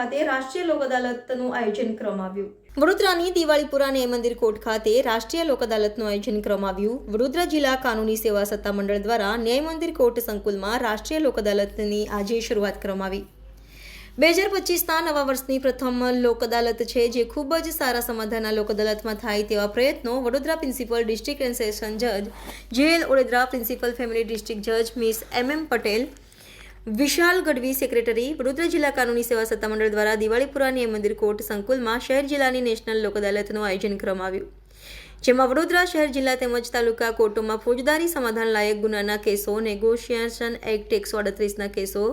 ખાતે રાષ્ટ્રીય લોક અદાલતનું આયોજન કરવામાં આવ્યું. વડોદરાની દિવાળીપુરા ન્યાય મંદિર કોર્ટ ખાતે રાષ્ટ્રીય લોક અદાલતનું આયોજન કરવામાં આવ્યું. વડોદરા જિલ્લા કાનૂની સેવા સત્તા મંડળ દ્વારા ન્યાય મંદિર કોર્ટ સંકુલમાં રાષ્ટ્રીય લોક અદાલતની આજે શરૂઆત કરવામાં આવી. 2025ના નવા વર્ષની પ્રથમ લોક અદાલત છે, જે ખૂબ જ સારા સમાધાનના લોક અદાલતમાં થાય તેવા પ્રયત્નો Vadodara principal district and session જજ જેએલ વડોદરા, પ્રિન્સિપલ ફેમિલી ડિસ્ટ્રિક્ટ જજ મિસ MM પટેલ, વિશાલ ગઢવી સેક્રેટરી, વડોદરા જિલ્લા કાનૂની સેવા સત્તા મંડળ દ્વારા દિવાળીપુરા ન્યાય મંદિર કોર્ટ સંકુલમાં શહેર જિલ્લાની નેશનલ લોક અદાલતનું આયોજન કરવામાં આવ્યું, જેમાં વડોદરા શહેર જિલ્લા તેમજ તાલુકા કોર્ટોમાં ફોજદારી સમાધાન લાયક ગુનાના કેસો, નેગોશિએશન એક્ટ 138ના કેસો,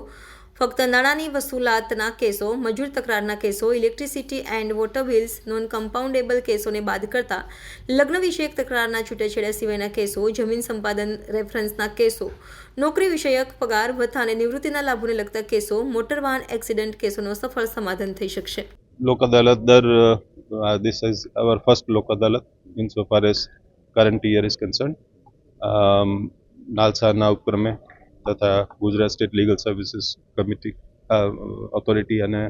ફક્ત નાણાંની વસૂલાતના કેસો, મજૂર તકરારના કેસો, electricity and water bills, non compoundable કેસોને બાદ કરતા લગ્ન વિષયક તકરારના છૂટાછેડા સિવાયના કેસો, જમીન સંપાદન રેફરન્સના કેસો, નોકરી વિષયક પગાર ભથ્થા અને નિવૃત્તિના લાભોને લગતા કેસો, મોટર વાહન એક્સિડન્ટ કેસોનો સફળ સમાધાન થઈ શકશે. લોક અદાલત this is our first લોક અદાલત insofar as current year is concerned. નાલસાના ઉપક્રમે તથા Gujarat state legal services committee authority અને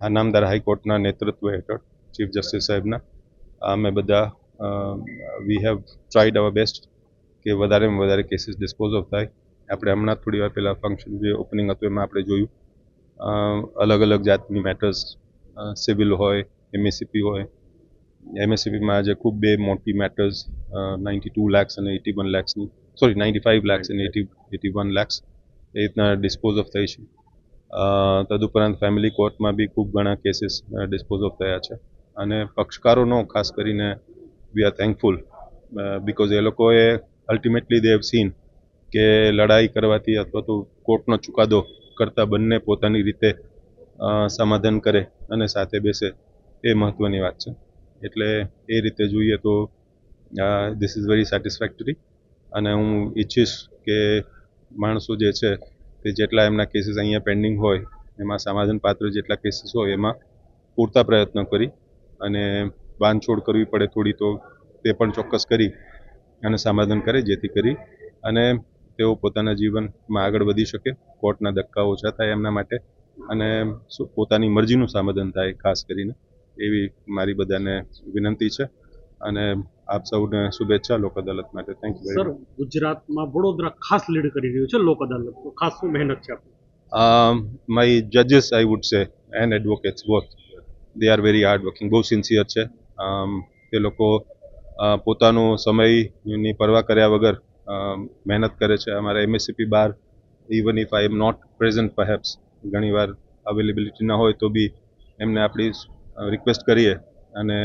નામદાર હાઈકોર્ટના નેતૃત્વ હેઠળ ચીફ જસ્ટિસ સાહેબના અમે બધા we have tried our best કે વધારેમાં વધારે કેસીસ ડિસ્પોઝ ઓફ થાય. આપણે હમણાં થોડી વાર પહેલાં ફંક્શન જે ઓપનિંગ હતું એમાં આપણે જોયું અલગ અલગ જાતની મેટર્સ, સિવિલ હોય, MACP હોય. MACPમાં આજે ખૂબ બે મોટી મેટર્સ 92 lakhs અને 81 lakhsની 95 lakhs અને 81 lakhs એ રીતના ડિસ્પોઝ ઓફ થઈ છે. તદુપરાંત ફેમિલી કોર્ટમાં બી ખૂબ ઘણા કેસીસ ડિસ્પોઝ ઓફ થયા છે અને પક્ષકારોનો ખાસ કરીને વી આર થેન્કફુલ બિકોઝ એ લોકોએ અલ્ટિમેટલી દે હેવ સીન કે લડાઈ કરવાથી અથવા તો કોર્ટનો ચુકાદો કરતાં બંને પોતાની રીતે સમાધાન કરે અને સાથે બેસે એ મહત્ત્વની વાત છે. એટલે એ રીતે જોઈએ તો ધીસ ઇઝ વેરી સેટિસ્ફેક્ટરી અને હું ઈચ્છીશ કે માણસો જે છે તે જેટલા એમના કેસીસ અહીંયા પેન્ડિંગ હોય એમાં સમાધાન પાત્ર જેટલા કેસીસ હોય એમાં પૂરતા પ્રયત્નો કરી અને બાંધછોડ કરવી પડે થોડી તો તે પણ ચોક્કસ કરી અને સમાધાન કરે, જેથી કરી અને તેઓ પોતાના જીવનમાં આગળ વધી શકે, કોર્ટના ધક્કા ઓછા થાય એમના માટે અને પોતાની મરજીનું સમાધાન થાય ખાસ કરીને એવી મારી બધાને વિનંતી છે અને આપ સૌને શુભેચ્છા લોક અદાલત માટે. Thank you. સર, ગુજરાતમાં વડોદરા ખાસ લીડ કરી રહ્યું છે લોક અદાલત, તો ખાસ શું મહેનત છે આપની? માય જજીસ I would say and advocates both they are very hard working, બહુ સિન્સિયર છે. તે લોકો પોતાનો સમયની પરવા કર્યા વગર મહેનત કરે છે. અમારા MACP બાર even if I am not present perhaps ઘણીવાર અવેલેબિલિટી ન હોય તો બી એમને આપણી રિક્વેસ્ટ કરીએ અને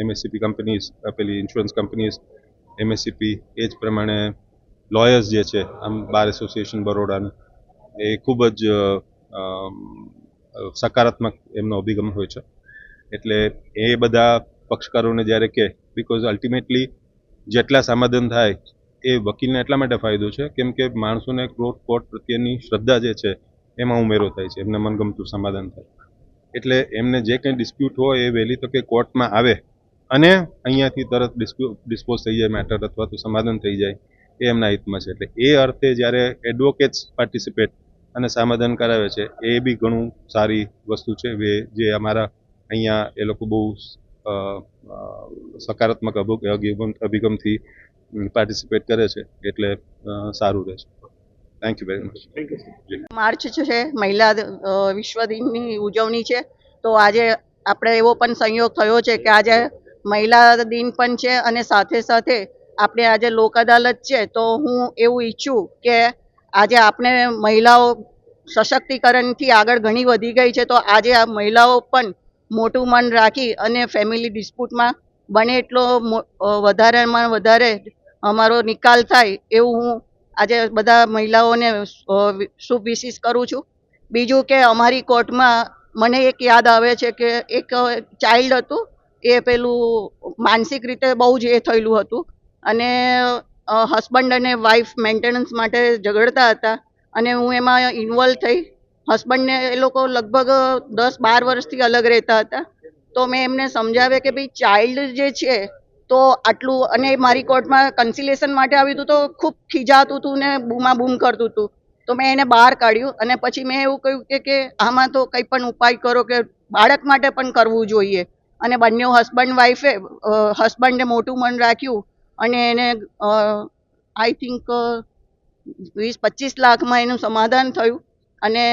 MACP કંપનીઝ, પેલી ઇન્સ્યોરન્સ કંપનીઝ, MACP એ જ પ્રમાણે લોયર્સ જે છે આમ બાર એસોસિએશન બરોડાનું એ ખૂબ જ સકારાત્મક એમનો અભિગમ હોય છે. એટલે એ બધા પક્ષકારોને જ્યારે કે બિકોઝ અલ્ટિમેટલી જેટલા સમાધાન થાય એ વકીલને એટલા માટે ફાયદો છે કેમ કે માણસોને કોર્ટ પ્રત્યેની શ્રદ્ધા જે છે એમાં ઉમેરો થાય છે, એમને મનગમતું સમાધાન થાય. એટલે એમને જે કંઈ ડિસ્પ્યુટ હોય એ વહેલી તકે કોર્ટમાં આવે અને અહીંયાથી તરત ડિસ્પોઝ થઈ જાય મેટર અથવા તો સમાધાન થઈ જાય એ એમના હિતમાં છે. એટલે એ અર્થે જ્યારે એડવોકેટ્સ પાર્ટિસિપેટ અને સમાધાન કરાવે છે એ બી ઘણું સારી વસ્તુ છે જે અમારા અહીંયા એ લોકો બહુ સકારાત્મક અભિગમથી પાર્ટિસિપેટ કરે છે એટલે સારું રહે છે. Thank you very much. March છે મહિલા વિશ્વ દિનની ઉજવણી છે, તો આજે આપણે એવો પણ સંયોગ થયો છે કે આજે મહિલા દિન પણ છે અને સાથે સાથે આપણે આજે લોક અદાલત છે. તો હું એવું ઈચ્છું કે આજે આપણે મહિલાઓ સશક્તિકરણથી આગળ ઘણી વધી ગઈ છે, તો આજે આ મહિલાઓ પણ મોટું મન રાખી અને ફેમિલી ડિસ્પ્યુટમાં બને એટલો વધારેમાં વધારે અમારો નિકાલ થાય એવું હું આજે બધા મહિલાઓને શુભ વિશિસ કરું છું. બીજું કે અમારી કોર્ટમાં મને એક યાદ આવે છે કે એક ચાઇલ્ડ હતું, એ પેલું માનસિક રીતે બહુ જ એ થયેલું હતું અને હસબન્ડ અને વાઈફ મેન્ટેનન્સ માટે ઝઘડતા હતા અને હું એમાં ઇન્વોલ્વ થઈ. હસબન્ડને એ લોકો લગભગ 10-12 વર્ષથી અલગ રહેતા હતા, તો મેં એમને સમજાવે કે ભાઈ ચાઇલ્ડ જે છે તો આટલું, અને મારી કોર્ટમાં કન્સિલેશન માટે આવ્યું હતું તો ખૂબ ખીજાતું હતું ને બૂમાબૂમ કરતું હતું, તો મેં એને બહાર કાઢ્યું અને પછી મેં એવું કહ્યું કે આમાં તો કંઈ પણ ઉપાય કરો કે બાળક માટે પણ કરવું જોઈએ. અને બંને હસબન્ડ વાઈફે હસબન્ડે મોટું મન રાખ્યું અને એને આઈ થિંક 20-25 લાખમાં એનું સમાધાન થયું અને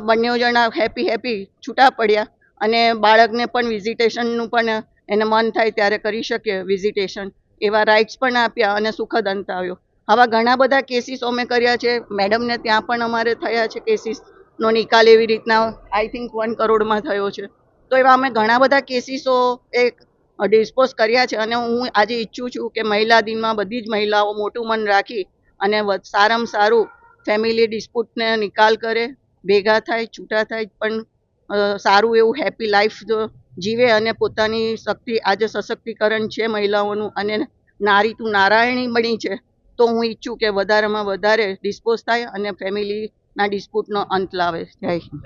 બંને જણા હેપી છૂટા પડ્યા અને બાળકને પણ વિઝિટેશનનું પણ એને મન થાય ત્યારે કરી શકે વિઝિટેશન, એવા રાઇટ્સ પણ આપ્યા અને સુખદ અંત આવ્યો. આવા ઘણા બધા કેસીસ અમે કર્યા છે. મેડમને ત્યાં પણ અમારે થયા છે કેસીસનો નિકાલ એવી રીતના આઈ થિંક 1 કરોડમાં થયો છે. તો એવા અમે ઘણા બધા કેસીસો એક ડિસ્પોઝ કર્યા છે અને હું આજે ઈચ્છું છું કે મહિલા દિનમાં બધી જ મહિલાઓ મોટું મન રાખી અને સારામાં સારું ફેમિલી ડિસ્પ્યુટને નિકાલ કરે, ભેગા થાય, છૂટા થાય, પણ સારું એવું હેપી લાઈફ જીવે અને પોતાની શક્તિ, આજે સશક્તિકરણ છે મહિલાઓનું અને નારી તું નારાયણી બની છે. તો હું ઈચ્છું કે વધારેમાં વધારે ડિસ્પોઝ થાય અને ફેમિલીના ડિસ્પ્યુટનો અંત લાવે. જય હિન્દ.